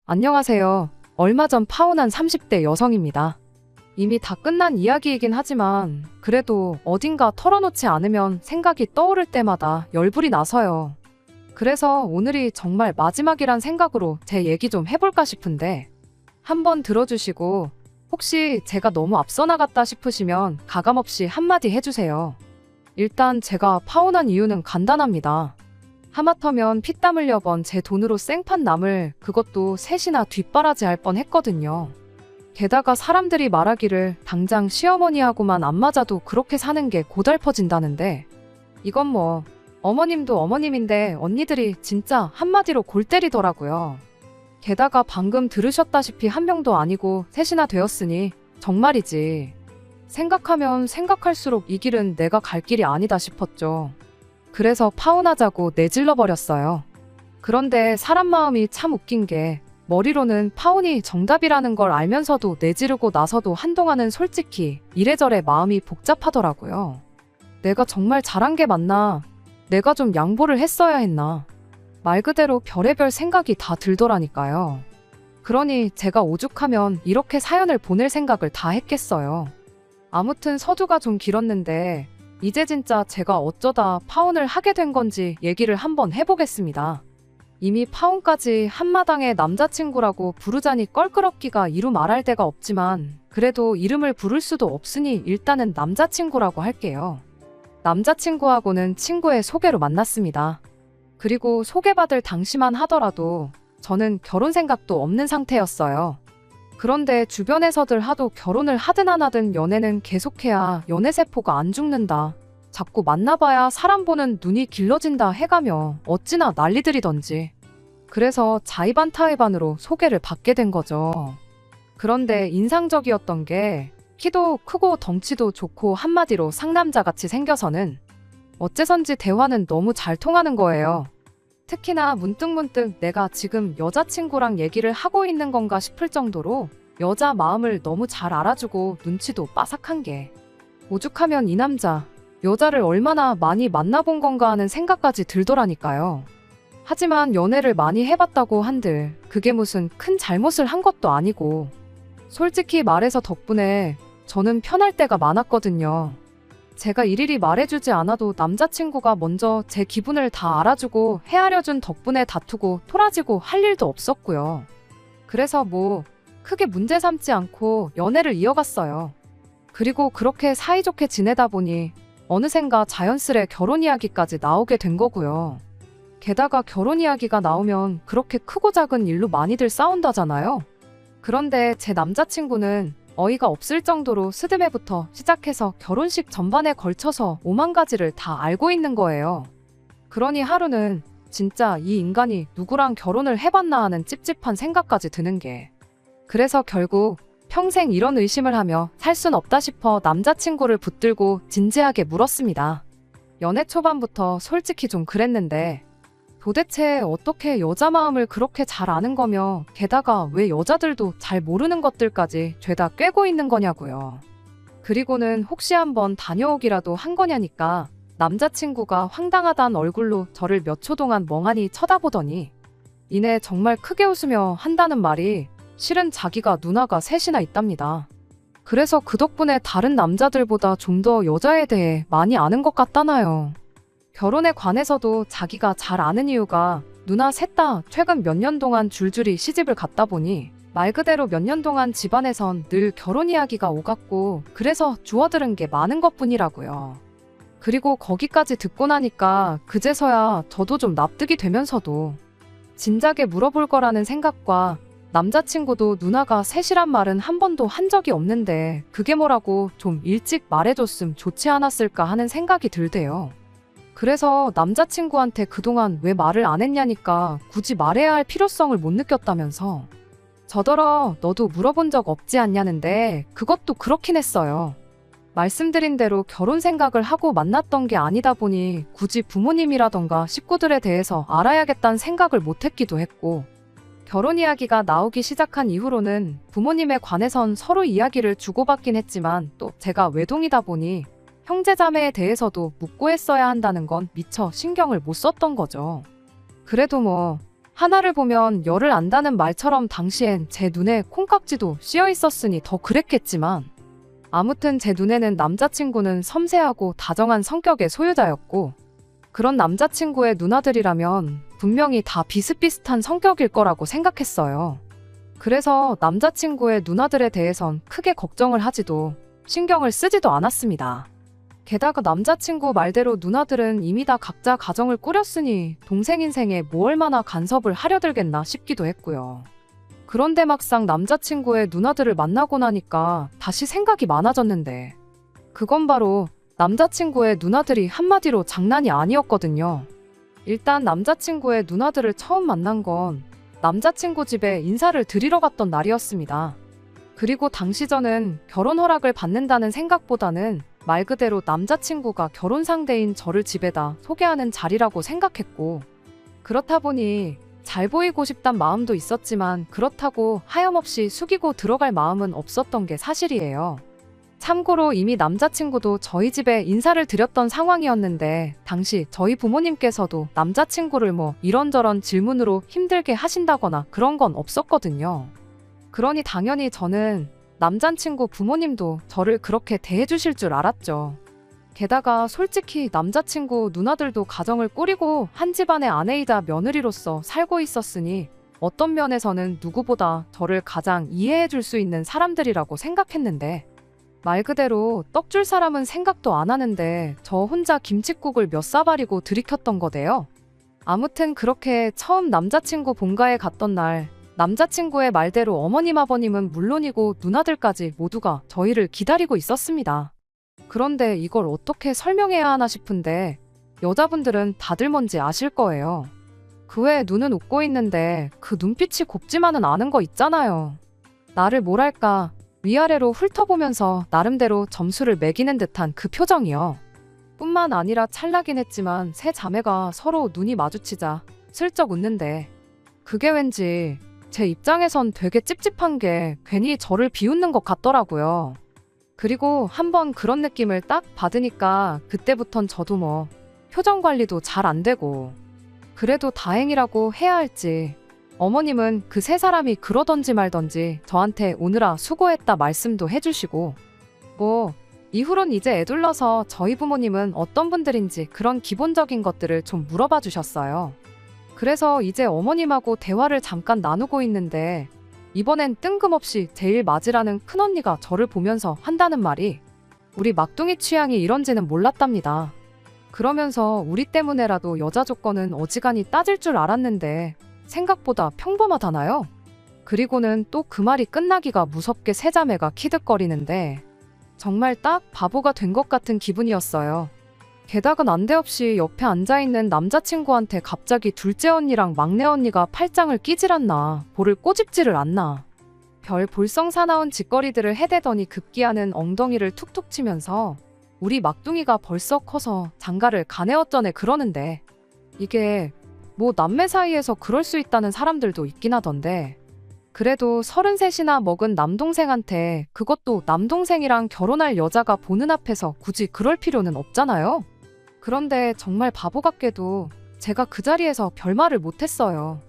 안녕하세요. 얼마 전 파혼한 30대 여성입니다. 이미 다 끝난 이야기이긴 하지만 그래도 어딘가 털어놓지 않으면 생각이 떠오를 때마다 열불이 나서요. 그래서 오늘이 정말 마지막이란 생각으로 제 얘기 좀 해볼까 싶은데 한번 들어주시고 혹시 제가 너무 앞서 나갔다 싶으시면 가감없이 한마디 해주세요. 일단 제가 파혼한 이유는 간단합니다. 하마터면 피땀 흘려 번 제 돈으로 생판 남을 그것도 셋이나 뒷바라지 할 뻔 했거든요. 게다가 사람들이 말하기를 당장 시어머니하고만 안 맞아도 그렇게 사는 게 고달퍼진다는데 이건 뭐 어머님도 어머님인데 언니들이 진짜 한마디로 골 때리더라고요. 게다가 방금 들으셨다시피 한 명도 아니고 셋이나 되었으니 정말이지. 생각하면 생각할수록 이 길은 내가 갈 길이 아니다 싶었죠. 그래서 파혼하자고 내질러 버렸어요. 그런데 사람 마음이 참 웃긴 게 머리로는 파혼이 정답이라는 걸 알면서도 내지르고 나서도 한동안은 솔직히 이래저래 마음이 복잡하더라고요. 내가 정말 잘한 게 맞나? 내가 좀 양보를 했어야 했나? 말 그대로 별의별 생각이 다 들더라니까요. 그러니 제가 오죽하면 이렇게 사연을 보낼 생각을 다 했겠어요. 아무튼 서두가 좀 길었는데 이제 진짜 제가 어쩌다 파혼을 하게 된 건지 얘기를 한번 해보겠습니다. 이미 파혼까지 한마당에 남자친구라고 부르자니 껄끄럽기가 이루 말할 데가 없지만 그래도 이름을 부를 수도 없으니 일단은 남자친구라고 할게요. 남자친구하고는 친구의 소개로 만났습니다. 그리고 소개받을 당시만 하더라도 저는 결혼 생각도 없는 상태였어요. 그런데 주변에서들 하도 결혼을 하든 안 하든 연애는 계속해야 연애세포가 안 죽는다. 자꾸 만나봐야 사람 보는 눈이 길러진다 해가며 어찌나 난리들이던지. 그래서 자의반타의반으로 소개를 받게 된 거죠. 그런데 인상적이었던 게 키도 크고 덩치도 좋고 한마디로 상남자같이 생겨서는 어째선지 대화는 너무 잘 통하는 거예요. 특히나 문득문득 내가 지금 여자친구랑 얘기를 하고 있는 건가 싶을 정도로 여자 마음을 너무 잘 알아주고 눈치도 빠삭한 게 오죽하면 이 남자 여자를 얼마나 많이 만나본 건가 하는 생각까지 들더라니까요. 하지만 연애를 많이 해봤다고 한들 그게 무슨 큰 잘못을 한 것도 아니고 솔직히 말해서 덕분에 저는 편할 때가 많았거든요. 제가 일일이 말해주지 않아도 남자친구가 먼저 제 기분을 다 알아주고 헤아려준 덕분에 다투고 토라지고 할 일도 없었고요. 그래서 뭐 크게 문제 삼지 않고 연애를 이어갔어요. 그리고 그렇게 사이좋게 지내다 보니 어느샌가 자연스레 결혼 이야기까지 나오게 된 거고요. 게다가 결혼 이야기가 나오면 그렇게 크고 작은 일로 많이들 싸운다잖아요. 그런데 제 남자친구는 어이가 없을 정도로 스드메부터 시작해서 결혼식 전반에 걸쳐서 오만 가지를 다 알고 있는 거예요. 그러니 하루는 진짜 이 인간이 누구랑 결혼을 해봤나 하는 찝찝한 생각까지 드는 게 그래서 결국 평생 이런 의심을 하며 살 순 없다 싶어 남자친구를 붙들고 진지하게 물었습니다. 연애 초반부터 솔직히 좀 그랬는데 도대체 어떻게 여자 마음을 그렇게 잘 아는 거며 게다가 왜 여자들도 잘 모르는 것들까지 죄다 꿰고 있는 거냐고요. 그리고는 혹시 한번 다녀오기라도 한 거냐니까 남자친구가 황당하단 얼굴로 저를 몇 초 동안 멍하니 쳐다보더니 이내 정말 크게 웃으며 한다는 말이 실은 자기가 누나가 셋이나 있답니다. 그래서 그 덕분에 다른 남자들보다 좀 더 여자에 대해 많이 아는 것 같다나요. 결혼에 관해서도 자기가 잘 아는 이유가 누나 셋 다 최근 몇 년 동안 줄줄이 시집을 갔다 보니 말 그대로 몇 년 동안 집안에선 늘 결혼 이야기가 오갔고 그래서 주워들은 게 많은 것뿐이라고요. 그리고 거기까지 듣고 나니까 그제서야 저도 좀 납득이 되면서도 진작에 물어볼 거라는 생각과 남자친구도 누나가 셋이란 말은 한 번도 한 적이 없는데 그게 뭐라고 좀 일찍 말해줬음 좋지 않았을까 하는 생각이 들대요. 그래서 남자친구한테 그동안 왜 말을 안 했냐니까 굳이 말해야 할 필요성을 못 느꼈다면서 저더러 너도 물어본 적 없지 않냐는데 그것도 그렇긴 했어요. 말씀드린 대로 결혼 생각을 하고 만났던 게 아니다 보니 굳이 부모님이라던가 식구들에 대해서 알아야겠다는 생각을 못 했기도 했고 결혼 이야기가 나오기 시작한 이후로는 부모님에 관해선 서로 이야기를 주고받긴 했지만 또 제가 외동이다 보니 형제자매에 대해서도 묻고 했어야 한다는 건 미처 신경을 못 썼던 거죠. 그래도 뭐 하나를 보면 열을 안다는 말처럼 당시엔 제 눈에 콩깍지도 씌어 있었으니 더 그랬겠지만 아무튼 제 눈에는 남자친구는 섬세하고 다정한 성격의 소유자였고 그런 남자친구의 누나들이라면 분명히 다 비슷비슷한 성격일 거라고 생각했어요. 그래서 남자친구의 누나들에 대해선 크게 걱정을 하지도 신경을 쓰지도 않았습니다. 게다가 남자친구 말대로 누나들은 이미 다 각자 가정을 꾸렸으니 동생 인생에 뭐 얼마나 간섭을 하려 들겠나 싶기도 했고요. 그런데 막상 남자친구의 누나들을 만나고 나니까 다시 생각이 많아졌는데 그건 바로 남자친구의 누나들이 한마디로 장난이 아니었거든요. 일단 남자친구의 누나들을 처음 만난 건 남자친구 집에 인사를 드리러 갔던 날이었습니다. 그리고 당시 저는 결혼 허락을 받는다는 생각보다는 말 그대로 남자친구가 결혼 상대인 저를 집에다 소개하는 자리라고 생각했고 그렇다 보니 잘 보이고 싶단 마음도 있었지만 그렇다고 하염없이 숙이고 들어갈 마음은 없었던 게 사실이에요. 참고로 이미 남자친구도 저희 집에 인사를 드렸던 상황이었는데 당시 저희 부모님께서도 남자친구를 뭐 이런저런 질문으로 힘들게 하신다거나 그런 건 없었거든요. 그러니 당연히 저는 남자친구 부모님도 저를 그렇게 대해주실 줄 알았죠. 게다가 솔직히 남자친구 누나들도 가정을 꾸리고 한 집안의 아내이자 며느리로서 살고 있었으니 어떤 면에서는 누구보다 저를 가장 이해해줄 수 있는 사람들이라고 생각했는데 말 그대로 떡 줄 사람은 생각도 안 하는데 저 혼자 김칫국을 몇 사발이고 들이켰던 거대요. 아무튼 그렇게 처음 남자친구 본가에 갔던 날 남자친구의 말대로 어머님 아버님은 물론이고 누나들까지 모두가 저희를 기다리고 있었습니다. 그런데 이걸 어떻게 설명해야 하나 싶은데 여자분들은 다들 뭔지 아실 거예요. 그 외에 눈은 웃고 있는데 그 눈빛이 곱지만은 않은 거 있잖아요. 나를 뭐랄까 위아래로 훑어보면서 나름대로 점수를 매기는 듯한 그 표정이요. 뿐만 아니라 찰나긴 했지만 세 자매가 서로 눈이 마주치자 슬쩍 웃는데 그게 왠지 제 입장에선 되게 찝찝한 게 괜히 저를 비웃는 것 같더라고요. 그리고 한번 그런 느낌을 딱 받으니까 그때부턴 저도 뭐 표정 관리도 잘 안 되고 그래도 다행이라고 해야 할지 어머님은 그 세 사람이 그러던지 말던지 저한테 오느라 수고했다 말씀도 해주시고 뭐 이후론 이제 애둘러서 저희 부모님은 어떤 분들인지 그런 기본적인 것들을 좀 물어봐 주셨어요. 그래서 이제 어머님하고 대화를 잠깐 나누고 있는데 이번엔 뜬금없이 제일 맞이라는 큰언니가 저를 보면서 한다는 말이 우리 막둥이 취향이 이런지는 몰랐답니다. 그러면서 우리 때문에라도 여자 조건은 어지간히 따질 줄 알았는데 생각보다 평범하다나요? 그리고는 또 그 말이 끝나기가 무섭게 세 자매가 키득거리는데 정말 딱 바보가 된 것 같은 기분이었어요. 게다가 난데없이 옆에 앉아있는 남자친구한테 갑자기 둘째 언니랑 막내 언니가 팔짱을 끼질 않나 볼을 꼬집지를 않나 별 볼썽사나운 짓거리들을 해대더니 급기야는 엉덩이를 툭툭 치면서 우리 막둥이가 벌써 커서 장가를 가네 어쩌네 그러는데 이게 뭐 남매 사이에서 그럴 수 있다는 사람들도 있긴 하던데 그래도 33이나 먹은 남동생한테 그것도 남동생이랑 결혼할 여자가 보는 앞에서 굳이 그럴 필요는 없잖아요. 그런데 정말 바보 같게도 제가 그 자리에서 별말을 못했어요.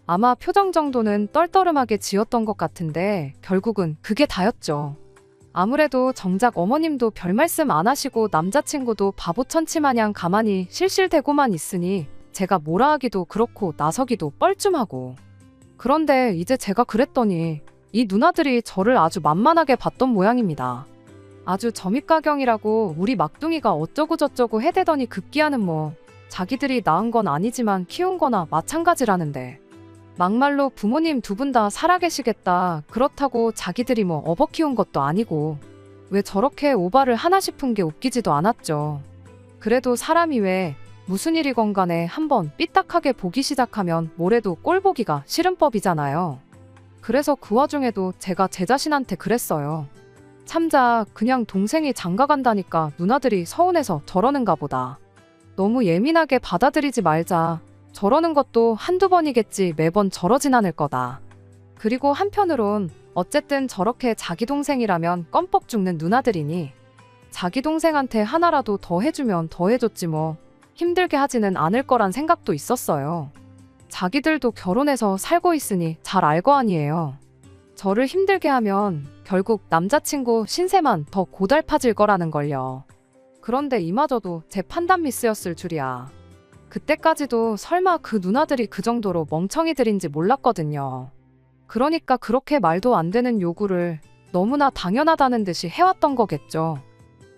아마 표정 정도는 떨떠름하게 지었던 것 같은데 결국은 그게 다였죠. 아무래도 정작 어머님도 별말씀 안 하시고 남자친구도 바보천치마냥 가만히 실실대고만 있으니 제가 뭐라 하기도 그렇고 나서기도 뻘쭘하고 그런데 이제 제가 그랬더니 이 누나들이 저를 아주 만만하게 봤던 모양입니다. 아주 점입가경이라고 우리 막둥이가 어쩌고저쩌고 해대더니 급기야는 뭐 자기들이 낳은 건 아니지만 키운 거나 마찬가지라는데 막말로 부모님 두 분 다 살아계시겠다 그렇다고 자기들이 뭐 업어 키운 것도 아니고 왜 저렇게 오바를 하나 싶은 게 웃기지도 않았죠. 그래도 사람이 왜 무슨 일이건 간에 한번 삐딱하게 보기 시작하면 뭐래도 꼴 보기가 싫은 법이잖아요. 그래서 그 와중에도 제가 제 자신한테 그랬어요. 참자 그냥 동생이 장가 간다니까 누나들이 서운해서 저러는가 보다. 너무 예민하게 받아들이지 말자. 저러는 것도 한두 번이겠지 매번 저러진 않을 거다. 그리고 한편으론 어쨌든 저렇게 자기 동생이라면 껌뻑 죽는 누나들이니 자기 동생한테 하나라도 더 해주면 더 해줬지 뭐 힘들게 하지는 않을 거란 생각도 있었어요. 자기들도 결혼해서 살고 있으니 잘 알 거 아니에요. 저를 힘들게 하면 결국 남자친구 신세만 더 고달파질 거라는 걸요. 그런데 이마저도 제 판단 미스였을 줄이야. 그때까지도 설마 그 누나들이 그 정도로 멍청이들인지 몰랐거든요. 그러니까 그렇게 말도 안 되는 요구를 너무나 당연하다는 듯이 해왔던 거겠죠.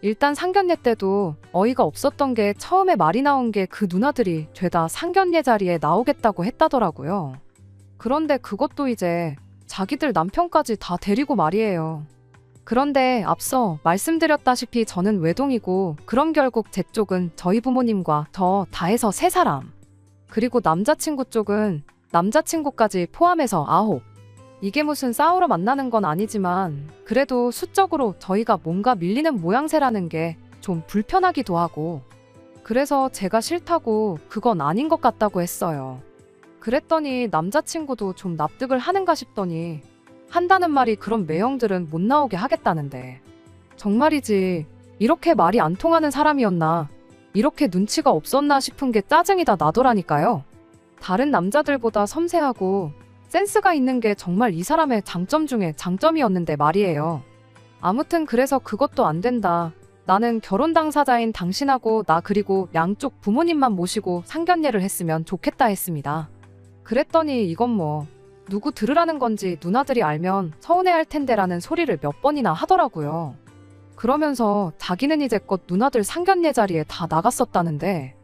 일단 상견례 때도 어이가 없었던 게 처음에 말이 나온 게 그 누나들이 죄다 상견례 자리에 나오겠다고 했다더라고요. 그런데 그것도 이제 자기들 남편까지 다 데리고 말이에요. 그런데 앞서 말씀드렸다시피 저는 외동이고 그럼 결국 제 쪽은 저희 부모님과 저 다 해서 3사람. 그리고 남자친구 쪽은 남자친구까지 포함해서 9. 이게 무슨 싸우러 만나는 건 아니지만 그래도 수적으로 저희가 뭔가 밀리는 모양새라는 게 좀 불편하기도 하고 그래서 제가 싫다고 그건 아닌 것 같다고 했어요. 그랬더니 남자친구도 좀 납득을 하는가 싶더니 한다는 말이 그런 매형들은 못 나오게 하겠다는데 정말이지 이렇게 말이 안 통하는 사람이었나 이렇게 눈치가 없었나 싶은 게 짜증이 다 나더라니까요. 다른 남자들보다 섬세하고 센스가 있는 게 정말 이 사람의 장점 중에 장점이었는데 말이에요. 아무튼 그래서 그것도 안 된다. 나는 결혼 당사자인 당신하고 나 그리고 양쪽 부모님만 모시고 상견례를 했으면 좋겠다 했습니다. 그랬더니 이건 뭐 누구 들으라는 건지 누나들이 알면 서운해할 텐데라는 소리를 몇 번이나 하더라고요. 그러면서 자기는 이제껏 누나들 상견례 자리에 다 나갔었다는데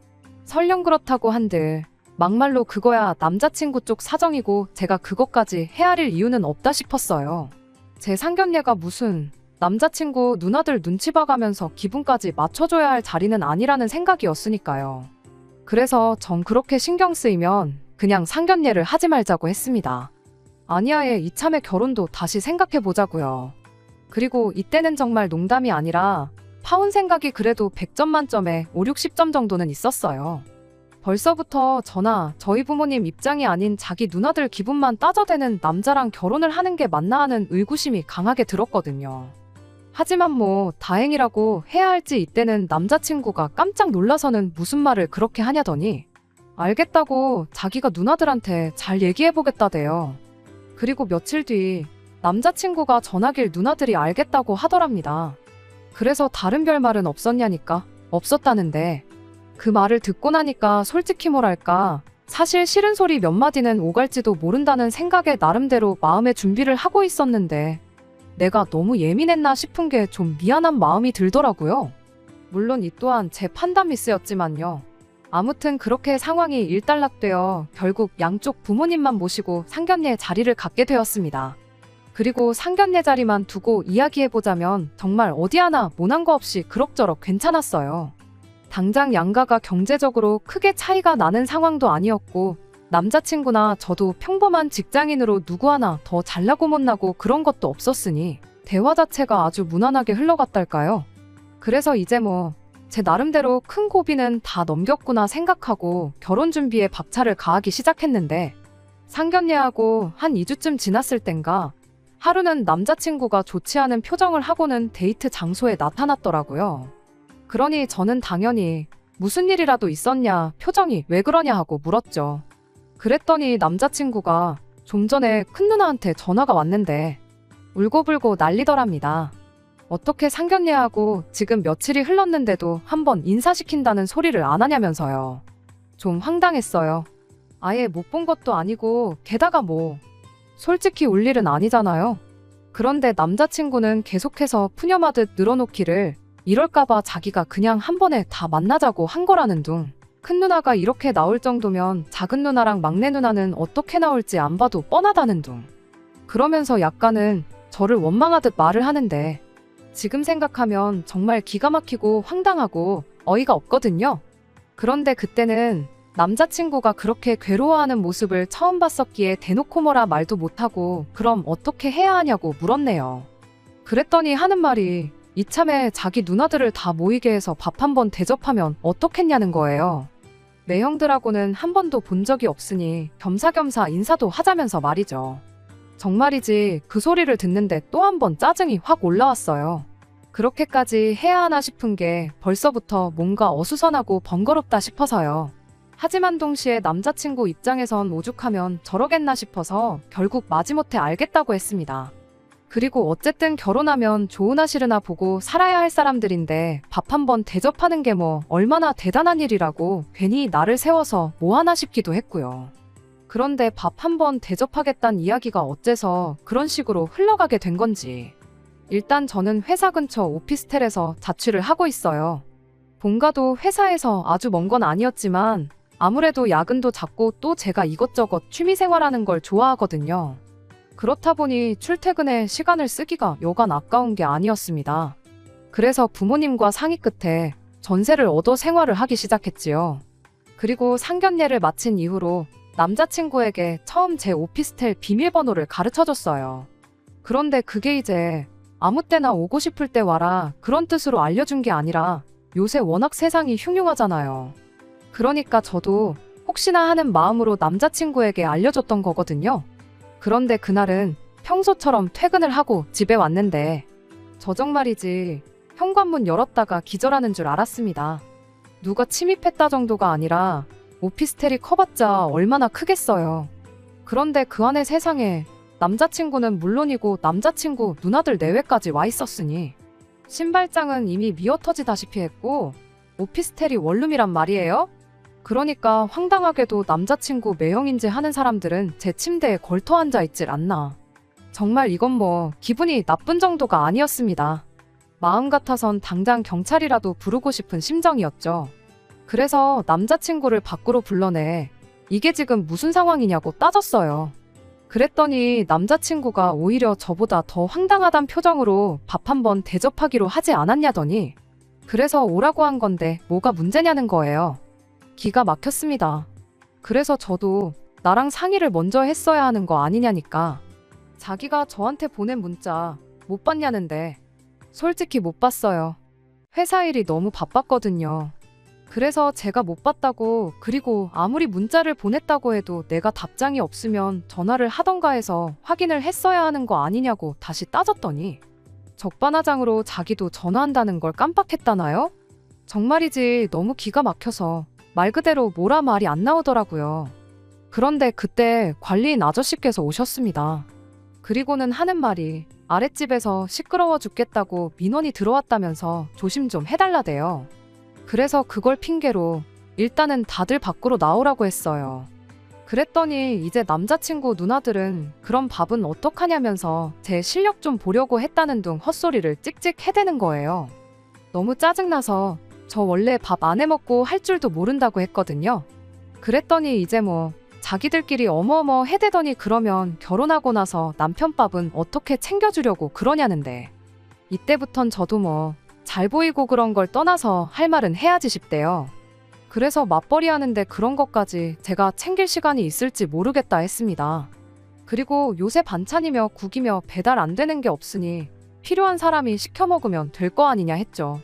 설령 그렇다고 한들 막말로 그거야 남자친구 쪽 사정이고 제가 그것까지 헤아릴 이유는 없다 싶었어요. 제 상견례가 무슨 남자친구 누나들 눈치 봐가면서 기분까지 맞춰줘야 할 자리는 아니라는 생각이었으니까요. 그래서 전 그렇게 신경 쓰이면 그냥 상견례를 하지 말자고 했습니다. 아니야에 이참에 결혼도 다시 생각해보자고요. 그리고 이때는 정말 농담이 아니라 파혼 생각이 그래도 100점 만점에 5, 60점 정도는 있었어요. 벌써부터 저나 저희 부모님 입장이 아닌 자기 누나들 기분만 따져대는 남자랑 결혼을 하는 게 맞나 하는 의구심이 강하게 들었거든요. 하지만 뭐 다행이라고 해야 할지 이때는 남자친구가 깜짝 놀라서는 무슨 말을 그렇게 하냐더니 알겠다고 자기가 누나들한테 잘 얘기해보겠다대요. 그리고 며칠 뒤 남자친구가 전화길 누나들이 알겠다고 하더랍니다. 그래서 다른 별말은 없었냐니까 없었다는데 그 말을 듣고 나니까 솔직히 뭐랄까 사실 싫은 소리 몇 마디는 오갈지도 모른다는 생각에 나름대로 마음의 준비를 하고 있었는데 내가 너무 예민했나 싶은 게 좀 미안한 마음이 들더라고요. 물론 이 또한 제 판단 미스였지만요. 아무튼 그렇게 상황이 일단락되어 결국 양쪽 부모님만 모시고 상견례 자리를 갖게 되었습니다. 그리고 상견례 자리만 두고 이야기해보자면 정말 어디 하나 모난 거 없이 그럭저럭 괜찮았어요. 당장 양가가 경제적으로 크게 차이가 나는 상황도 아니었고 남자친구나 저도 평범한 직장인으로 누구 하나 더 잘나고 못나고 그런 것도 없었으니 대화 자체가 아주 무난하게 흘러갔달까요. 그래서 이제 뭐 제 나름대로 큰 고비는 다 넘겼구나 생각하고 결혼 준비에 박차를 가하기 시작했는데 상견례하고 한 2주쯤 지났을 땐가 하루는 남자친구가 좋지 않은 표정을 하고는 데이트 장소에 나타났더라고요. 그러니 저는 당연히 무슨 일이라도 있었냐, 표정이 왜 그러냐 하고 물었죠. 그랬더니 남자친구가 좀 전에 큰 누나한테 전화가 왔는데 울고불고 난리더랍니다. 어떻게 상견례하고 지금 며칠이 흘렀는데도 한번 인사시킨다는 소리를 안 하냐면서요. 좀 황당했어요. 아예 못 본 것도 아니고 게다가 뭐 솔직히 울 일은 아니잖아요. 그런데 남자친구는 계속해서 푸념하듯 늘어놓기를 이럴까봐 자기가 그냥 한 번에 다 만나자고 한 거라는 둥. 큰 누나가 이렇게 나올 정도면 작은 누나랑 막내 누나는 어떻게 나올지 안 봐도 뻔하다는 둥. 그러면서 약간은 저를 원망하듯 말을 하는데 지금 생각하면 정말 기가 막히고 황당하고 어이가 없거든요. 그런데 그때는 남자친구가 그렇게 괴로워하는 모습을 처음 봤었기에 대놓고 뭐라 말도 못하고 그럼 어떻게 해야 하냐고 물었네요. 그랬더니 하는 말이 이참에 자기 누나들을 다 모이게 해서 밥 한 번 대접하면 어떻겠냐는 거예요. 매형들하고는 한 번도 본 적이 없으니 겸사겸사 인사도 하자면서 말이죠. 정말이지 그 소리를 듣는데 또 한 번 짜증이 확 올라왔어요. 그렇게까지 해야 하나 싶은 게 벌써부터 뭔가 어수선하고 번거롭다 싶어서요. 하지만 동시에 남자친구 입장에선 오죽하면 저러겠나 싶어서 결국 마지못해 알겠다고 했습니다. 그리고 어쨌든 결혼하면 좋으나 싫으나 보고 살아야 할 사람들인데 밥 한번 대접하는 게 뭐 얼마나 대단한 일이라고 괜히 나를 세워서 뭐 하나 싶기도 했고요. 그런데 밥 한번 대접하겠다는 이야기가 어째서 그런 식으로 흘러가게 된 건지. 일단 저는 회사 근처 오피스텔에서 자취를 하고 있어요. 본가도 회사에서 아주 먼 건 아니었지만 아무래도 야근도 잦고 또 제가 이것저것 취미생활하는 걸 좋아하거든요. 그렇다 보니 출퇴근에 시간을 쓰기가 여간 아까운 게 아니었습니다. 그래서 부모님과 상의 끝에 전세를 얻어 생활을 하기 시작했지요. 그리고 상견례를 마친 이후로 남자친구에게 처음 제 오피스텔 비밀번호를 가르쳐줬어요. 그런데 그게 이제 아무 때나 오고 싶을 때 와라 그런 뜻으로 알려준 게 아니라 요새 워낙 세상이 흉흉하잖아요. 그러니까 저도 혹시나 하는 마음으로 남자친구에게 알려줬던 거거든요. 그런데 그날은 평소처럼 퇴근을 하고 집에 왔는데 저 정말이지 현관문 열었다가 기절하는 줄 알았습니다. 누가 침입했다 정도가 아니라 오피스텔이 커봤자 얼마나 크겠어요. 그런데 그 안에 세상에 남자친구는 물론이고 남자친구 누나들 내외까지 와 있었으니 신발장은 이미 미어터지다시피 했고 오피스텔이 원룸이란 말이에요? 그러니까 황당하게도 남자친구 매형인지 하는 사람들은 제 침대에 걸터 앉아 있질 않나. 정말 이건 뭐 기분이 나쁜 정도가 아니었습니다. 마음 같아선 당장 경찰이라도 부르고 싶은 심정이었죠. 그래서 남자친구를 밖으로 불러내 이게 지금 무슨 상황이냐고 따졌어요. 그랬더니 남자친구가 오히려 저보다 더 황당하단 표정으로 밥 한번 대접하기로 하지 않았냐더니 그래서 오라고 한 건데 뭐가 문제냐는 거예요. 기가 막혔습니다. 그래서 저도 나랑 상의를 먼저 했어야 하는 거 아니냐니까. 자기가 저한테 보낸 문자 못 봤냐는데 솔직히 못 봤어요. 회사 일이 너무 바빴거든요. 그래서 제가 못 봤다고 그리고 아무리 문자를 보냈다고 해도 내가 답장이 없으면 전화를 하던가 해서 확인을 했어야 하는 거 아니냐고 다시 따졌더니 적반하장으로 자기도 전화한다는 걸 깜빡했다나요? 정말이지 너무 기가 막혀서 말 그대로 뭐라 말이 안 나오더라고요. 그런데 그때 관리인 아저씨께서 오셨습니다. 그리고는 하는 말이 아랫집에서 시끄러워 죽겠다고 민원이 들어왔다면서 조심 좀 해달라대요. 그래서 그걸 핑계로 일단은 다들 밖으로 나오라고 했어요. 그랬더니 이제 남자친구 누나들은 그럼 밥은 어떡하냐면서 제 실력 좀 보려고 했다는 둥 헛소리를 찍찍 해대는 거예요. 너무 짜증나서 저 원래 밥 안 해먹고 할 줄도 모른다고 했거든요. 그랬더니 이제 뭐 자기들끼리 어머어머 해대더니 그러면 결혼하고 나서 남편 밥은 어떻게 챙겨주려고 그러냐는데 이때부턴 저도 뭐 잘 보이고 그런 걸 떠나서 할 말은 해야지 싶대요. 그래서 맞벌이 하는데 그런 것까지 제가 챙길 시간이 있을지 모르겠다 했습니다. 그리고 요새 반찬이며 국이며 배달 안 되는 게 없으니 필요한 사람이 시켜 먹으면 될 거 아니냐 했죠.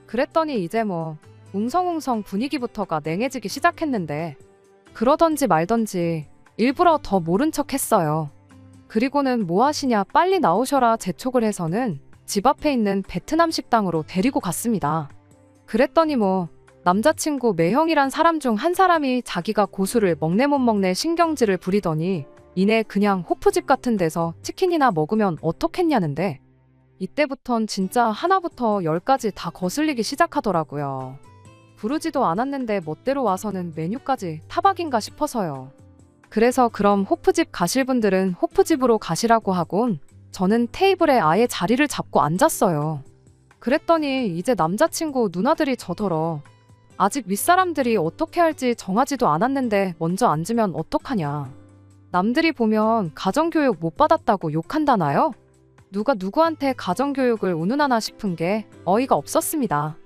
그랬더니 이제 뭐 웅성웅성 분위기부터가 냉해지기 시작했는데 그러던지 말던지 일부러 더 모른 척 했어요. 그리고는 뭐 하시냐 빨리 나오셔라 재촉을 해서는 집 앞에 있는 베트남 식당으로 데리고 갔습니다. 그랬더니 뭐 남자친구 매형이란 사람 중 한 사람이 자기가 고수를 먹네 못 먹네 신경질을 부리더니 이내 그냥 호프집 같은 데서 치킨이나 먹으면 어떻겠냐는데 이때부턴 진짜 하나부터 열까지 다 거슬리기 시작하더라고요. 부르지도 않았는데 멋대로 와서는 메뉴까지 타박인가 싶어서요. 그래서 그럼 호프집 가실 분들은 호프집으로 가시라고 하곤 저는 테이블에 아예 자리를 잡고 앉았어요. 그랬더니 이제 남자친구 누나들이 저더러 아직 윗사람들이 어떻게 할지 정하지도 않았는데 먼저 앉으면 어떡하냐. 남들이 보면 가정교육 못 받았다고 욕한다나요? 누가 누구한테 가정교육을 운운하나 싶은 게 어이가 없었습니다.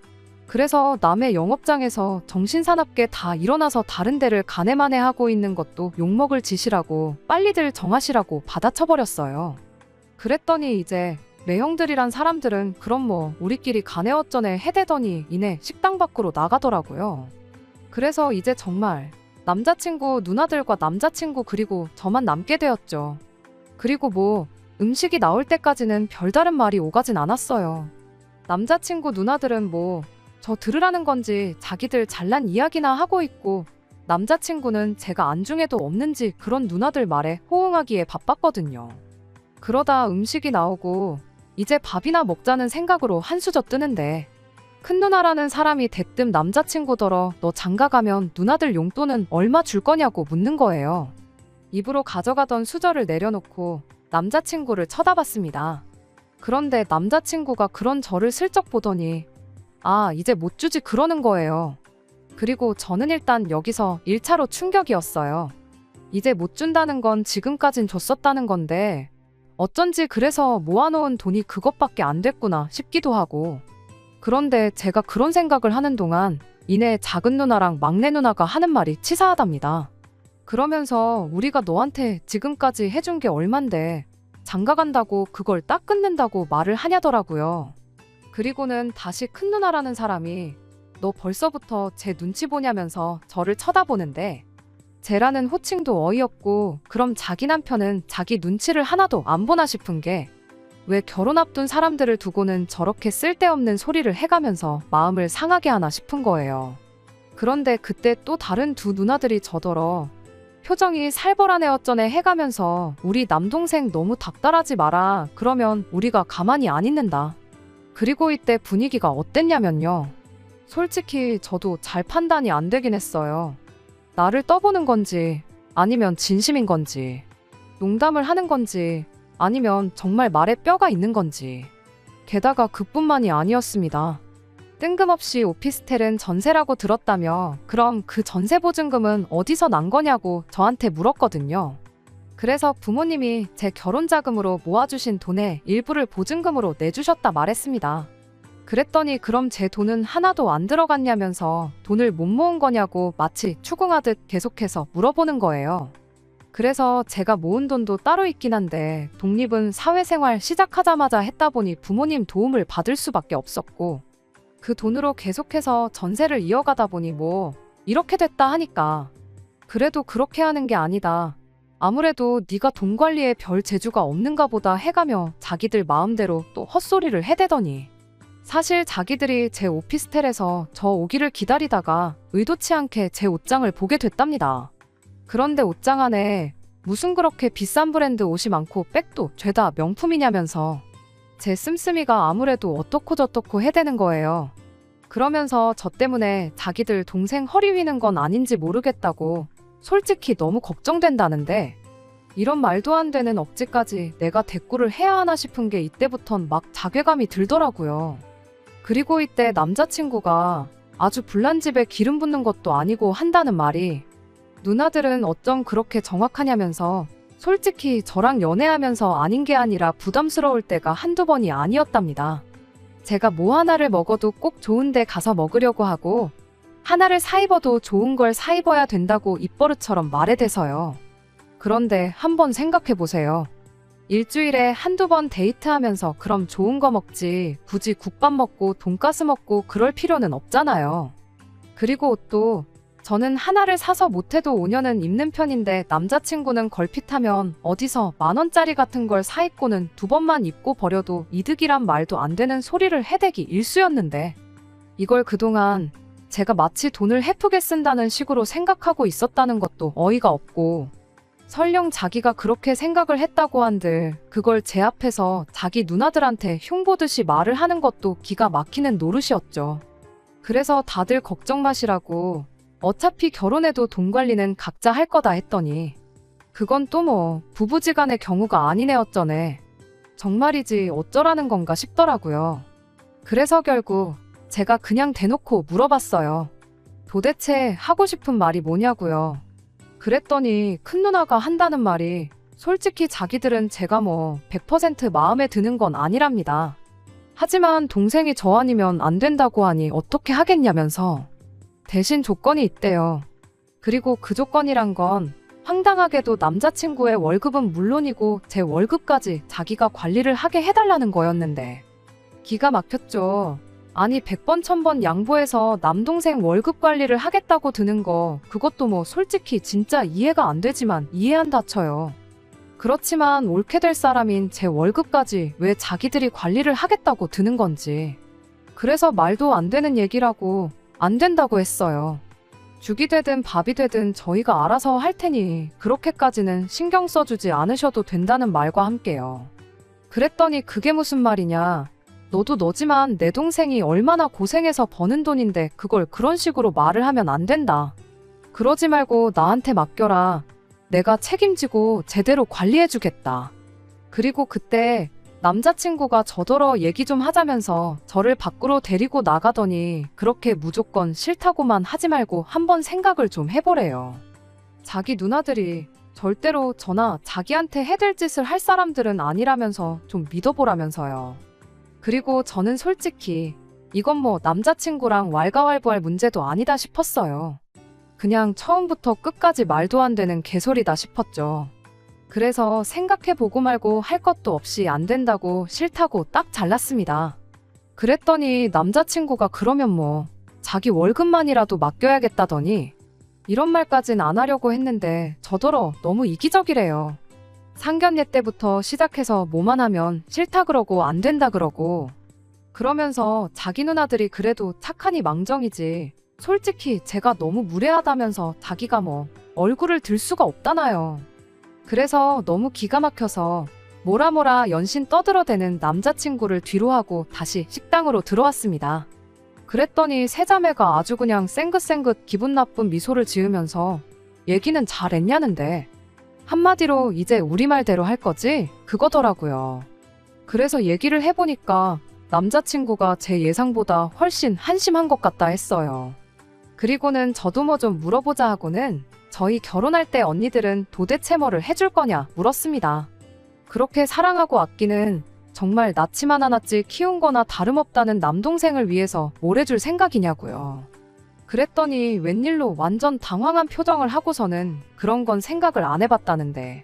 그래서 남의 영업장에서 정신사납게 다 일어나서 다른 데를 가네마네하고 있는 것도 욕먹을 짓이라고 빨리들 정하시라고 받아쳐버렸어요. 그랬더니 이제 매형들이란 사람들은 그럼 뭐 우리끼리 가네 어쩌네 해대더니 이내 식당 밖으로 나가더라고요. 그래서 이제 정말 남자친구 누나들과 남자친구 그리고 저만 남게 되었죠. 그리고 뭐 음식이 나올 때까지는 별다른 말이 오가진 않았어요. 남자친구 누나들은 뭐 저 들으라는 건지 자기들 잘난 이야기나 하고 있고 남자친구는 제가 안중에도 없는지 그런 누나들 말에 호응하기에 바빴거든요. 그러다 음식이 나오고 이제 밥이나 먹자는 생각으로 한수저 뜨는데 큰 누나라는 사람이 대뜸 남자친구더러 너 장가 가면 누나들 용돈은 얼마 줄 거냐고 묻는 거예요. 입으로 가져가던 수저를 내려놓고 남자친구를 쳐다봤습니다. 그런데 남자친구가 그런 저를 슬쩍 보더니 아, 이제 못 주지 그러는 거예요. 그리고 저는 일단 여기서 1차로 충격이었어요. 이제 못 준다는 건 지금까진 줬었다는 건데 어쩐지 그래서 모아놓은 돈이 그것밖에 안 됐구나 싶기도 하고 그런데 제가 그런 생각을 하는 동안 이내 작은 누나랑 막내 누나가 하는 말이 치사하답니다. 그러면서 우리가 너한테 지금까지 해준 게 얼만데 장가 간다고 그걸 딱 끊는다고 말을 하냐더라고요. 그리고는 다시 큰 누나라는 사람이 너 벌써부터 제 눈치 보냐면서 저를 쳐다보는데 쟤라는 호칭도 어이없고 그럼 자기 남편은 자기 눈치를 하나도 안 보나 싶은 게 왜 결혼 앞둔 사람들을 두고는 저렇게 쓸데없는 소리를 해가면서 마음을 상하게 하나 싶은 거예요. 그런데 그때 또 다른 두 누나들이 저더러 표정이 살벌하네 어쩌네 해가면서 우리 남동생 너무 닥달하지 마라. 그러면 우리가 가만히 안 있는다. 그리고 이때 분위기가 어땠냐면요. 솔직히 저도 잘 판단이 안 되긴 했어요. 나를 떠보는 건지 아니면 진심인 건지 농담을 하는 건지 아니면 정말 말에 뼈가 있는 건지 게다가 그뿐만이 아니었습니다. 뜬금없이 오피스텔은 전세라고 들었다며 그럼 그 전세 보증금은 어디서 난 거냐고 저한테 물었거든요. 그래서 부모님이 제 결혼 자금으로 모아주신 돈의 일부를 보증금으로 내주셨다 말했습니다. 그랬더니 그럼 제 돈은 하나도 안 들어갔냐면서 돈을 못 모은 거냐고 마치 추궁하듯 계속해서 물어보는 거예요. 그래서 제가 모은 돈도 따로 있긴 한데 독립은 사회생활 시작하자마자 했다 보니 부모님 도움을 받을 수밖에 없었고 그 돈으로 계속해서 전세를 이어가다 보니 뭐 이렇게 됐다 하니까 그래도 그렇게 하는 게 아니다. 아무래도 네가 돈 관리에 별 재주가 없는가 보다 해가며 자기들 마음대로 또 헛소리를 해대더니 사실 자기들이 제 오피스텔에서 저 오기를 기다리다가 의도치 않게 제 옷장을 보게 됐답니다. 그런데 옷장 안에 무슨 그렇게 비싼 브랜드 옷이 많고 백도 죄다 명품이냐면서 제 씀씀이가 아무래도 어떻고 저떻고 해대는 거예요. 그러면서 저 때문에 자기들 동생 허리 휘는 건 아닌지 모르겠다고 솔직히 너무 걱정된다는데 이런 말도 안 되는 억지까지 내가 대꾸를 해야 하나 싶은 게 이때부턴 막 자괴감이 들더라고요. 그리고 이때 남자친구가 아주 불난 집에 기름 붓는 것도 아니고 한다는 말이 누나들은 어쩜 그렇게 정확하냐면서 솔직히 저랑 연애하면서 아닌 게 아니라 부담스러울 때가 한두 번이 아니었답니다. 제가 뭐 하나를 먹어도 꼭 좋은 데 가서 먹으려고 하고 하나를 사 입어도 좋은 걸 사 입어야 된다고 입버릇처럼 말해대서요. 그런데 한번 생각해보세요. 일주일에 한두 번 데이트하면서 그럼 좋은 거 먹지 굳이 국밥 먹고 돈가스 먹고 그럴 필요는 없잖아요. 그리고 옷도 저는 하나를 사서 못해도 5년은 입는 편인데 남자친구는 걸핏하면 어디서 10,000원짜리 같은 걸 사 입고는 2번만 입고 버려도 이득이란 말도 안 되는 소리를 해대기 일쑤였는데 이걸 그동안 제가 마치 돈을 헤프게 쓴다는 식으로 생각하고 있었다는 것도 어이가 없고 설령 자기가 그렇게 생각을 했다고 한들 그걸 제 앞에서 자기 누나들한테 흉보듯이 말을 하는 것도 기가 막히는 노릇이었죠. 그래서 다들 걱정 마시라고 어차피 결혼해도 돈 관리는 각자 할 거다 했더니 그건 또 뭐 부부지간의 경우가 아니네 어쩌네. 정말이지 어쩌라는 건가 싶더라고요. 그래서 결국 제가 그냥 대놓고 물어봤어요. 도대체 하고 싶은 말이 뭐냐고요. 그랬더니 큰 누나가 한다는 말이 솔직히 자기들은 제가 뭐 100% 마음에 드는 건 아니랍니다. 하지만 동생이 저 아니면 안 된다고 하니 어떻게 하겠냐면서 대신 조건이 있대요. 그리고 그 조건이란 건 황당하게도 남자친구의 월급은 물론이고 제 월급까지 자기가 관리를 하게 해달라는 거였는데 기가 막혔죠. 아니 100번 1000번 양보해서 남동생 월급 관리를 하겠다고 드는 거 그것도 뭐 솔직히 진짜 이해가 안 되지만 이해한다 쳐요. 그렇지만 옳게 될 사람인 제 월급까지 왜 자기들이 관리를 하겠다고 드는 건지. 그래서 말도 안 되는 얘기라고 안 된다고 했어요. 죽이 되든 밥이 되든 저희가 알아서 할 테니 그렇게까지는 신경 써주지 않으셔도 된다는 말과 함께요. 그랬더니 그게 무슨 말이냐. 너도 너지만 내 동생이 얼마나 고생해서 버는 돈인데 그걸 그런 식으로 말을 하면 안 된다. 그러지 말고 나한테 맡겨라. 내가 책임지고 제대로 관리해주겠다. 그리고 그때 남자친구가 저더러 얘기 좀 하자면서 저를 밖으로 데리고 나가더니 그렇게 무조건 싫다고만 하지 말고 한번 생각을 좀 해보래요. 자기 누나들이 절대로 저나 자기한테 해댈 짓을 할 사람들은 아니라면서 좀 믿어보라면서요. 그리고 저는 솔직히 이건 뭐 남자친구랑 왈가왈부할 문제도 아니다 싶었어요. 그냥 처음부터 끝까지 말도 안 되는 개소리다 싶었죠. 그래서 생각해보고 말고 할 것도 없이 안 된다고 싫다고 딱 잘랐습니다. 그랬더니 남자친구가 그러면 뭐 자기 월급만이라도 맡겨야겠다더니 이런 말까진 안 하려고 했는데 저더러 너무 이기적이래요. 상견례 때부터 시작해서 뭐만 하면 싫다 그러고 안 된다 그러고 그러면서 자기 누나들이 그래도 착하니 망정이지 솔직히 제가 너무 무례하다면서 자기가 뭐 얼굴을 들 수가 없다나요. 그래서 너무 기가 막혀서 뭐라 연신 떠들어대는 남자친구를 뒤로 하고 다시 식당으로 들어왔습니다. 그랬더니 세자매가 아주 그냥 쌩긋쌩긋 기분 나쁜 미소를 지으면서 얘기는 잘했냐는데 한마디로 이제 우리 말대로 할 거지? 그거더라고요. 그래서 얘기를 해보니까 남자친구가 제 예상보다 훨씬 한심한 것 같다 했어요. 그리고는 저도 뭐 좀 물어보자 하고는 저희 결혼할 때 언니들은 도대체 뭐를 해줄 거냐 물었습니다. 그렇게 사랑하고 아끼는 정말 낳지만 않았지 키운 거나 다름없다는 남동생을 위해서 뭘 해줄 생각이냐고요. 그랬더니 웬일로 완전 당황한 표정을 하고서는 그런 건 생각을 안 해봤다는데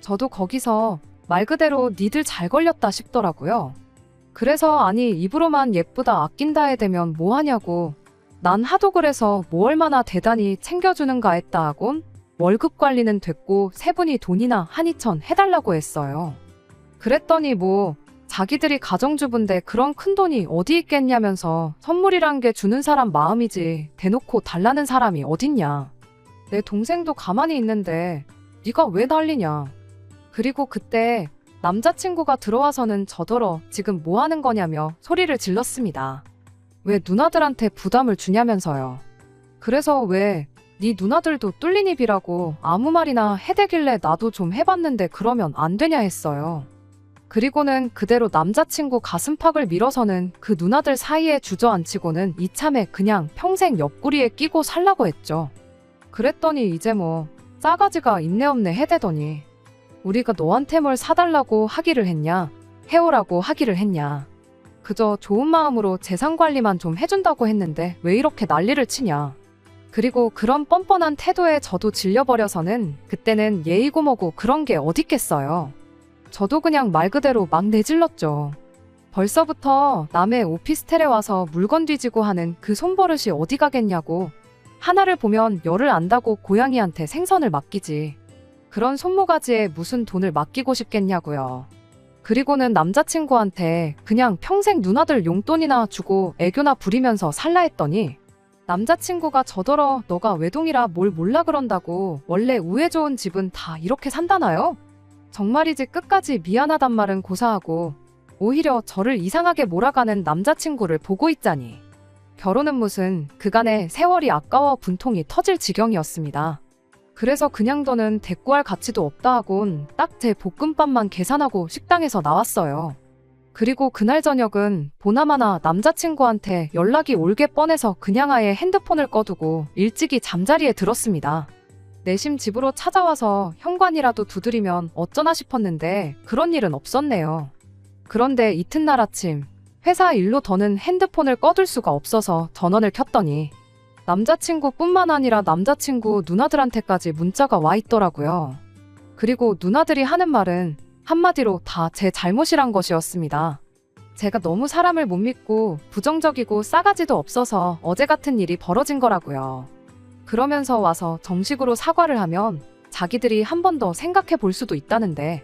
저도 거기서 말 그대로 니들 잘 걸렸다 싶더라고요. 그래서 아니 입으로만 예쁘다 아낀다 해대면 뭐하냐고 난 하도 그래서 뭐 얼마나 대단히 챙겨주는가 했다 하곤 월급 관리는 됐고 세 분이 돈이나 한 2천 해달라고 했어요. 그랬더니 뭐 자기들이 가정주부인데 그런 큰 돈이 어디 있겠냐면서 선물이란 게 주는 사람 마음이지 대놓고 달라는 사람이 어딨냐. 내 동생도 가만히 있는데 네가 왜 난리냐. 그리고 그때 남자친구가 들어와서는 저더러 지금 뭐 하는 거냐며 소리를 질렀습니다. 왜 누나들한테 부담을 주냐면서요. 그래서 왜 네 누나들도 뚫린 입이라고 아무 말이나 해대길래 나도 좀 해봤는데 그러면 안 되냐 했어요. 그리고는 그대로 남자친구 가슴팍을 밀어서는 그 누나들 사이에 주저앉히고는 이참에 그냥 평생 옆구리에 끼고 살라고 했죠. 그랬더니 이제 뭐 싸가지가 있네 없네 해대더니 우리가 너한테 뭘 사달라고 하기를 했냐 해오라고 하기를 했냐 그저 좋은 마음으로 재산관리만 좀 해준다고 했는데 왜 이렇게 난리를 치냐. 그리고 그런 뻔뻔한 태도에 저도 질려버려서는 그때는 예의고 뭐고 그런 게 어딨겠어요. 저도 그냥 말 그대로 막 내질렀죠. 벌써부터 남의 오피스텔에 와서 물건 뒤지고 하는 그 손버릇이 어디 가겠냐고. 하나를 보면 열을 안다고 고양이한테 생선을 맡기지. 그런 손모가지에 무슨 돈을 맡기고 싶겠냐고요. 그리고는 남자친구한테 그냥 평생 누나들 용돈이나 주고 애교나 부리면서 살라 했더니 남자친구가 저더러 너가 외동이라 뭘 몰라 그런다고 원래 우애 좋은 집은 다 이렇게 산다나요? 정말이지 끝까지 미안하단 말은 고사하고 오히려 저를 이상하게 몰아가는 남자친구를 보고 있자니 결혼은 무슨 그간의 세월이 아까워 분통이 터질 지경이었습니다. 그래서 그냥 더는 대꾸할 가치도 없다 하곤 딱 제 볶음밥만 계산하고 식당에서 나왔어요. 그리고 그날 저녁은 보나마나 남자친구한테 연락이 올게 뻔해서 그냥 아예 핸드폰을 꺼두고 일찍이 잠자리에 들었습니다. 내심 집으로 찾아와서 현관이라도 두드리면 어쩌나 싶었는데 그런 일은 없었네요. 그런데 이튿날 아침 회사 일로 더는 핸드폰을 꺼둘 수가 없어서 전원을 켰더니 남자친구뿐만 아니라 남자친구 누나들한테까지 문자가 와 있더라고요. 그리고 누나들이 하는 말은 한마디로 다 제 잘못이란 것이었습니다. 제가 너무 사람을 못 믿고 부정적이고 싸가지도 없어서 어제 같은 일이 벌어진 거라고요. 그러면서 와서 정식으로 사과를 하면 자기들이 한 번 더 생각해 볼 수도 있다는데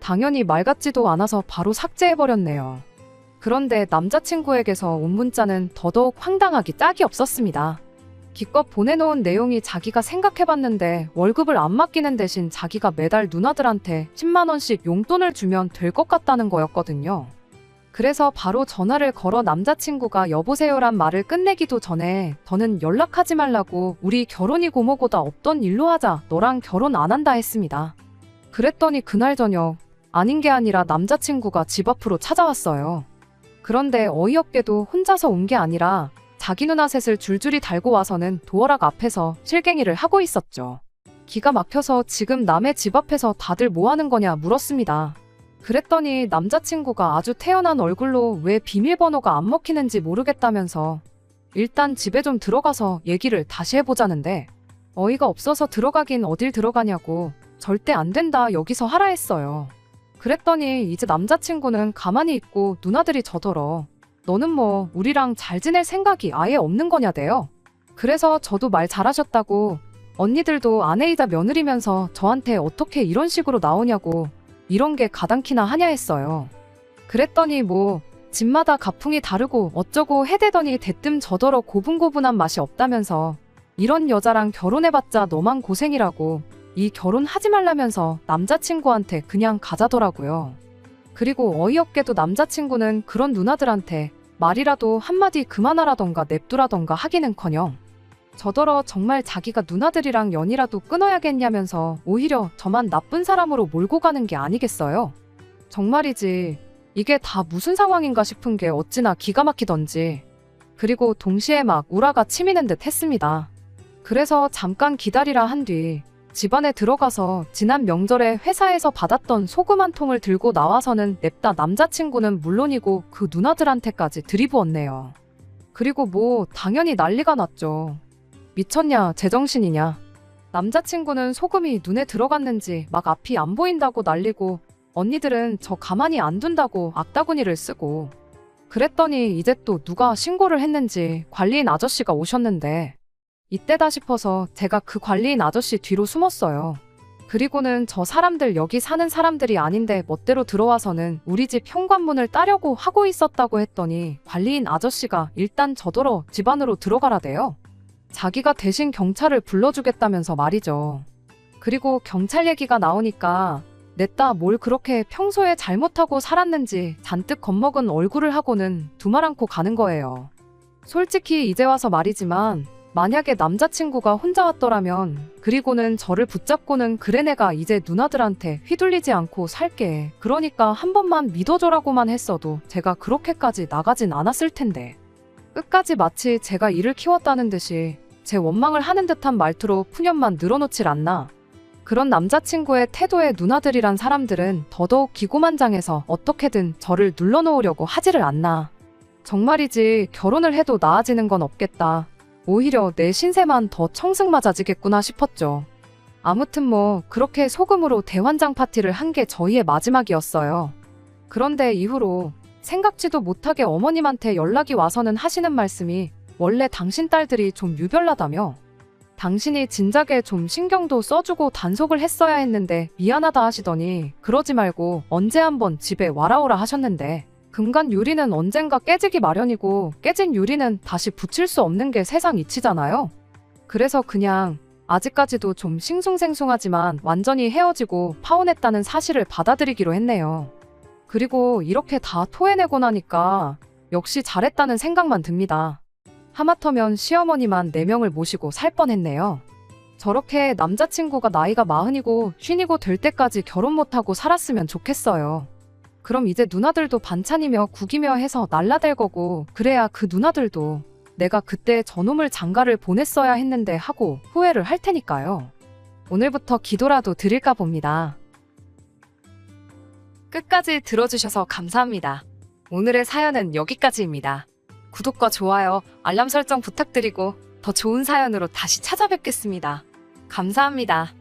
당연히 말 같지도 않아서 바로 삭제해버렸네요. 그런데 남자친구에게서 온 문자는 더더욱 황당하기 짝이 없었습니다. 기껏 보내놓은 내용이 자기가 생각해봤는데 월급을 안 맡기는 대신 자기가 매달 누나들한테 10만 원씩 용돈을 주면 될 것 같다는 거였거든요. 그래서 바로 전화를 걸어 남자친구가 여보세요란 말을 끝내기도 전에 더는 연락하지 말라고 우리 결혼이 고모고다 없던 일로 하자 너랑 결혼 안 한다 했습니다. 그랬더니 그날 저녁 아닌 게 아니라 남자친구가 집 앞으로 찾아왔어요. 그런데 어이없게도 혼자서 온 게 아니라 자기 누나 셋을 줄줄이 달고 와서는 도어락 앞에서 실갱이를 하고 있었죠. 기가 막혀서 지금 남의 집 앞에서 다들 뭐 하는 거냐 물었습니다. 그랬더니 남자친구가 아주 태연한 얼굴로 왜 비밀번호가 안 먹히는지 모르겠다면서 일단 집에 좀 들어가서 얘기를 다시 해보자는데 어이가 없어서 들어가긴 어딜 들어가냐고 절대 안 된다 여기서 하라 했어요. 그랬더니 이제 남자친구는 가만히 있고 누나들이 저더러 너는 뭐 우리랑 잘 지낼 생각이 아예 없는 거냐대요. 그래서 저도 말 잘하셨다고 언니들도 아내이자 며느리면서 저한테 어떻게 이런 식으로 나오냐고 이런 게 가당키나 하냐 했어요. 그랬더니 뭐 집마다 가풍이 다르고 어쩌고 해대더니 대뜸 저더러 고분고분한 맛이 없다면서 이런 여자랑 결혼해봤자 너만 고생이라고 이 결혼하지 말라면서 남자친구한테 그냥 가자더라고요. 그리고 어이없게도 남자친구는 그런 누나들한테 말이라도 한마디 그만하라던가 냅두라던가 하기는커녕 저더러 정말 자기가 누나들이랑 연이라도 끊어야겠냐면서 오히려 저만 나쁜 사람으로 몰고 가는 게 아니겠어요? 정말이지 이게 다 무슨 상황인가 싶은 게 어찌나 기가 막히던지. 그리고 동시에 막 우라가 치미는 듯 했습니다. 그래서 잠깐 기다리라 한 뒤 집안에 들어가서 지난 명절에 회사에서 받았던 소금 한 통을 들고 나와서는 냅다 남자친구는 물론이고 그 누나들한테까지 들이부었네요. 그리고 뭐 당연히 난리가 났죠. 미쳤냐 제정신이냐. 남자친구는 소금이 눈에 들어갔는지 막 앞이 안 보인다고 난리고 언니들은 저 가만히 안 둔다고 악다구니를 쓰고 그랬더니 이제 또 누가 신고를 했는지 관리인 아저씨가 오셨는데 이때다 싶어서 제가 그 관리인 아저씨 뒤로 숨었어요. 그리고는 저 사람들 여기 사는 사람들이 아닌데 멋대로 들어와서는 우리 집 현관문을 따려고 하고 있었다고 했더니 관리인 아저씨가 일단 저더러 집 안으로 들어가라대요. 자기가 대신 경찰을 불러주겠다면서 말이죠. 그리고 경찰 얘기가 나오니까 냈다 뭘 그렇게 평소에 잘못하고 살았는지 잔뜩 겁먹은 얼굴을 하고는 두말 않고 가는 거예요. 솔직히 이제 와서 말이지만 만약에 남자친구가 혼자 왔더라면 그리고는 저를 붙잡고는 그래 내가 이제 누나들한테 휘둘리지 않고 살게 그러니까 한 번만 믿어줘라고만 했어도 제가 그렇게까지 나가진 않았을 텐데 끝까지 마치 제가 이를 키웠다는 듯이 제 원망을 하는 듯한 말투로 푸념만 늘어놓질 않나. 그런 남자친구의 태도에 누나들이란 사람들은 더더욱 기고만장해서 어떻게든 저를 눌러놓으려고 하지를 않나. 정말이지 결혼을 해도 나아지는 건 없겠다. 오히려 내 신세만 더 청승맞아지겠구나 싶었죠. 아무튼 뭐 그렇게 소금으로 대환장 파티를 한 게 저희의 마지막이었어요. 그런데 이후로 생각지도 못하게 어머님한테 연락이 와서는 하시는 말씀이 원래 당신 딸들이 좀 유별나다며 당신이 진작에 좀 신경도 써주고 단속을 했어야 했는데 미안하다 하시더니 그러지 말고 언제 한번 집에 와라오라 하셨는데 금간 유리는 언젠가 깨지기 마련이고 깨진 유리는 다시 붙일 수 없는 게 세상 이치잖아요. 그래서 그냥 아직까지도 좀 싱숭생숭하지만 완전히 헤어지고 파혼했다는 사실을 받아들이기로 했네요. 그리고 이렇게 다 토해내고 나니까 역시 잘했다는 생각만 듭니다. 하마터면 시어머니만 4명을 모시고 살 뻔했네요. 저렇게 남자친구가 나이가 40이고 50이고 될 때까지 결혼 못하고 살았으면 좋겠어요. 그럼 이제 누나들도 반찬이며 국이며 해서 날라댈 거고 그래야 그 누나들도 내가 그때 저놈을 장가를 보냈어야 했는데 하고 후회를 할 테니까요. 오늘부터 기도라도 드릴까 봅니다. 끝까지 들어주셔서 감사합니다. 오늘의 사연은 여기까지입니다. 구독과 좋아요, 알람 설정 부탁드리고 더 좋은 사연으로 다시 찾아뵙겠습니다. 감사합니다.